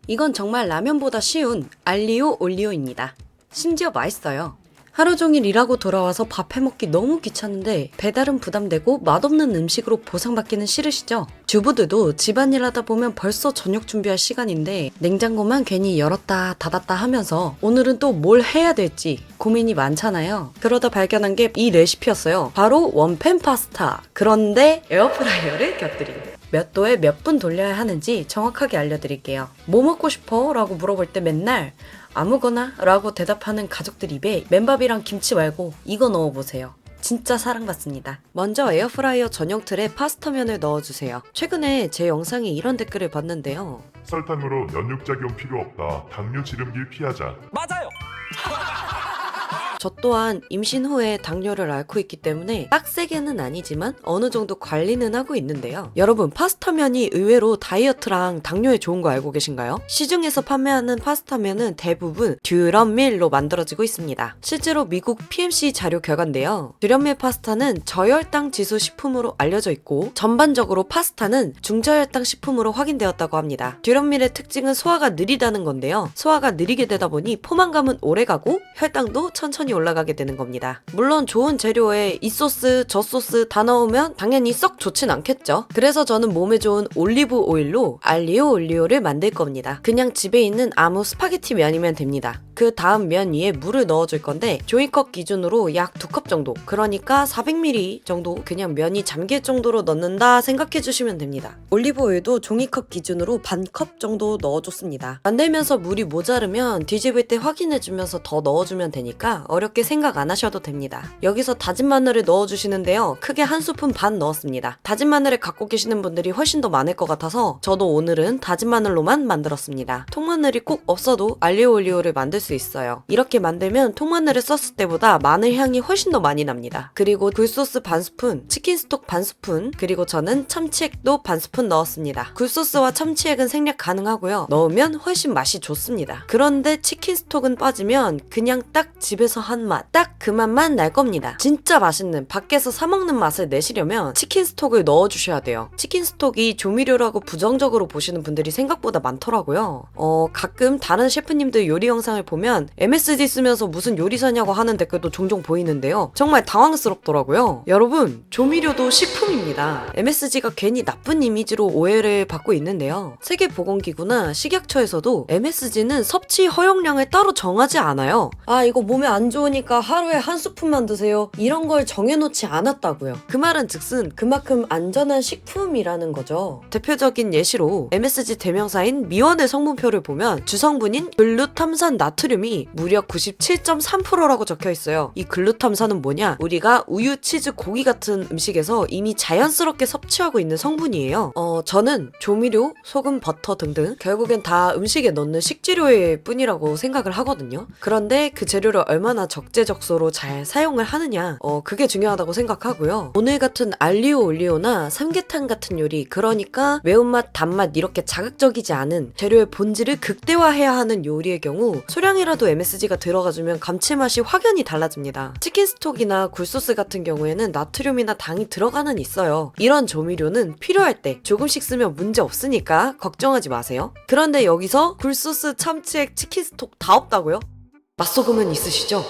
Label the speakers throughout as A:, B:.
A: 이건 정말 라면보다 쉬운 알리오 올리오입니다. 심지어 맛있어요. 하루 종일 일하고 돌아와서 밥 해먹기 너무 귀찮은데 배달은 부담되고 맛없는 음식으로 보상받기는 싫으시죠? 주부들도 집안일 하다 보면 벌써 저녁 준비할 시간인데 냉장고만 괜히 열었다 닫았다 하면서 오늘은 또 뭘 해야 될지 고민이 많잖아요. 그러다 발견한 게 이 레시피였어요. 바로 원팬 파스타. 그런데 에어프라이어를 곁들인. 몇 도에 몇 분 돌려야 하는지 정확하게 알려드릴게요. 뭐 먹고 싶어? 라고 물어볼 때 맨날 아무거나 라고 대답하는 가족들 입에 맨밥이랑 김치 말고 이거 넣어보세요. 진짜 사랑받습니다. 먼저 에어프라이어 전용 틀에 파스타면을 넣어주세요. 최근에 제 영상에 이런 댓글을 봤는데요.
B: 설탕으로 연육작용 필요 없다. 당뇨 지름길 피하자.
C: 맞아요.
A: 저 또한 임신 후에 당뇨를 앓고 있기 때문에 빡세게는 아니지만 어느 정도 관리는 하고 있는데요. 여러분, 파스타면이 의외로 다이어트랑 당뇨에 좋은 거 알고 계신가요? 시중에서 판매하는 파스타면은 대부분 듀럼밀로 만들어지고 있습니다. 실제로 미국 PMC 자료 결과인데요. 듀럼밀 파스타는 저혈당 지수 식품으로 알려져 있고 전반적으로 파스타는 중저혈당 식품으로 확인되었다고 합니다. 듀럼밀의 특징은 소화가 느리다는 건데요. 소화가 느리게 되다 보니 포만감은 오래가고 혈당도 천천히 올라가게 되는 겁니다. 물론 좋은 재료에 이 소스 저 소스 다 넣으면 당연히 썩 좋진 않겠죠. 그래서 저는 몸에 좋은 올리브 오일로 알리오 올리오를 만들 겁니다. 그냥 집에 있는 아무 스파게티 면이면 됩니다. 그 다음 면 위에 물을 넣어줄 건데 종이컵 기준으로 약 2컵 정도, 그러니까 400ml 정도 그냥 면이 잠길 정도로 넣는다 생각해 주시면 됩니다. 올리브 오일도 종이컵 기준으로 반 컵 정도 넣어줬습니다. 만들면서 물이 모자르면 뒤집을 때 확인해 주면서 더 넣어주면 되니까 어렵게 생각 안 하셔도 됩니다. 여기서 다진 마늘을 넣어주시는데요. 크게 한 스푼 반 넣었습니다. 다진 마늘을 갖고 계시는 분들이 훨씬 더 많을 것 같아서 저도 오늘은 다진 마늘로만 만들었습니다. 통마늘이 꼭 없어도 알리오 올리오를 만들 수 있어요. 이렇게 만들면 통마늘을 썼을 때보다 마늘 향이 훨씬 더 많이 납니다. 그리고 굴소스 반 스푼, 치킨 스톡 반 스푼, 그리고 저는 참치액도 반 스푼 넣었습니다. 굴소스와 참치액은 생략 가능하고요. 넣으면 훨씬 맛이 좋습니다. 그런데 치킨 스톡은 빠지면 그냥 딱 집에서 한 맛, 딱 그 맛만 날 겁니다. 진짜 맛있는 밖에서 사 먹는 맛을 내시려면 치킨 스톡을 넣어주셔야 돼요. 치킨 스톡이 조미료라고 부정적으로 보시는 분들이 생각보다 많더라고요. 가끔 다른 셰프님들 요리 영상을 보면 MSG 쓰면서 무슨 요리사냐고 하는 댓글도 종종 보이는데요. 정말 당황스럽더라고요. 여러분, 조미료도 식품입니다. MSG가 괜히 나쁜 이미지로 오해를 받고 있는데요. 세계보건기구나 식약처에서도 MSG는 섭취 허용량을 따로 정하지 않아요. 아, 이거 몸에 안 좋으니까 하루에 한 스푼만 드세요. 이런 걸 정해놓지 않았다고요. 그 말은 즉슨 그만큼 안전한 식품이라는 거죠. 대표적인 예시로 MSG 대명사인 미원의 성분표를 보면 주성분인 글루탐산 나트륨이 무려 97.3%라고 적혀 있어요. 이 글루탐산은 뭐냐? 우리가 우유, 치즈, 고기 같은 음식에서 이미 자연스럽게 섭취하고 있는 성분이에요. 저는 조미료, 소금, 버터 등등 결국엔 다 음식에 넣는 식재료일 뿐이라고 생각을 하거든요. 그런데 그 재료를 얼마나 적재적소로 잘 사용을 하느냐, 그게 중요하다고 생각하고요. 오늘 같은 알리오 올리오나 삼계탕 같은 요리, 그러니까 매운맛, 단맛 이렇게 자극적이지 않은 재료의 본질을 극대화해야 하는 요리의 경우 소량이라도 MSG가 들어가주면 감칠맛이 확연히 달라집니다. 치킨 스톡이나 굴소스 같은 경우에는 나트륨이나 당이 들어가는 있어요. 이런 조미료는 필요할 때 조금씩 쓰면 문제 없으니까 걱정하지 마세요. 그런데 여기서 굴소스, 참치액, 치킨 스톡 다 없다고요? 맛소금은 있으시죠?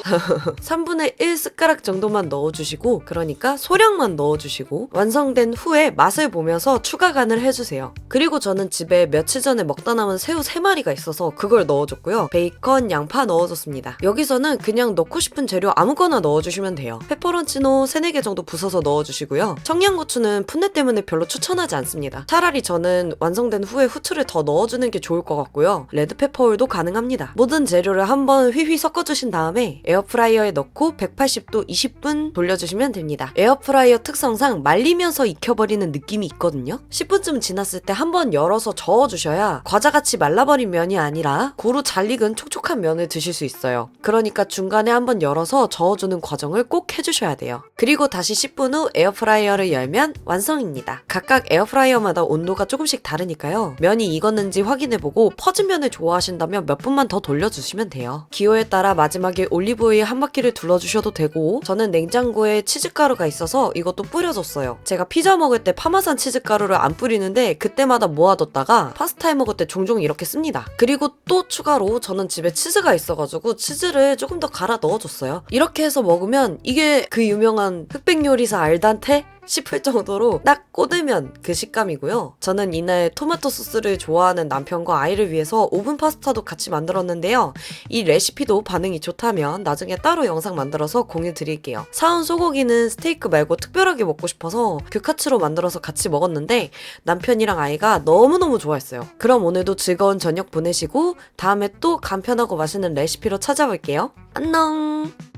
A: 3분의 1 숟가락 정도만 넣어주시고, 그러니까 소량만 넣어주시고 완성된 후에 맛을 보면서 추가 간을 해주세요. 그리고 저는 집에 며칠 전에 먹다 남은 새우 3마리가 있어서 그걸 넣어줬고요. 베이컨, 양파 넣어줬습니다. 여기서는 그냥 넣고 싶은 재료 아무거나 넣어주시면 돼요. 페퍼론치노 3, 4개 정도 부숴서 넣어주시고요. 청양고추는 풋내 때문에 별로 추천하지 않습니다. 차라리 저는 완성된 후에 후추를 더 넣어주는 게 좋을 것 같고요. 레드페퍼 오일도 가능합니다. 모든 재료를 한번 휘휘 섞어주신 다음에 에어프라이어에 넣고 180도 20분 돌려주시면 됩니다. 에어프라이어 특성상 말리면서 익혀버리는 느낌이 있거든요. 10분쯤 지났을 때 한번 열어서 저어주셔야 과자같이 말라버린 면이 아니라 고루 잘 익은 촉촉한 면을 드실 수 있어요. 그러니까 중간에 한번 열어서 저어주는 과정을 꼭 해주셔야 돼요. 그리고 다시 10분 후 에어프라이어를 열면 완성입니다. 각각 에어프라이어마다 온도가 조금씩 다르니까요. 면이 익었는지 확인해보고 퍼진 면을 좋아하신다면 몇 분만 더 돌려주시면 돼요. 기호에 종류에 따라 마지막에 올리브오일 한 바퀴를 둘러주셔도 되고 저는 냉장고에 치즈가루가 있어서 이것도 뿌려줬어요. 제가 피자 먹을 때 파마산 치즈가루를 안 뿌리는데 그때마다 모아뒀다가 파스타에 먹을 때 종종 이렇게 씁니다. 그리고 또 추가로 저는 집에 치즈가 있어가지고 치즈를 조금 더 갈아 넣어줬어요. 이렇게 해서 먹으면 이게 그 유명한 흑백 요리사 알단테? 싶을 정도로 딱 꽂으면 그 식감이고요. 저는 이날 토마토 소스를 좋아하는 남편과 아이를 위해서 오븐 파스타도 같이 만들었는데요. 이 레시피도 반응이 좋다면 나중에 따로 영상 만들어서 공유 드릴게요. 사온 소고기는 스테이크 말고 특별하게 먹고 싶어서 규카츠로 만들어서 같이 먹었는데 남편이랑 아이가 너무너무 좋아했어요. 그럼 오늘도 즐거운 저녁 보내시고 다음에 또 간편하고 맛있는 레시피로 찾아올게요. 안녕!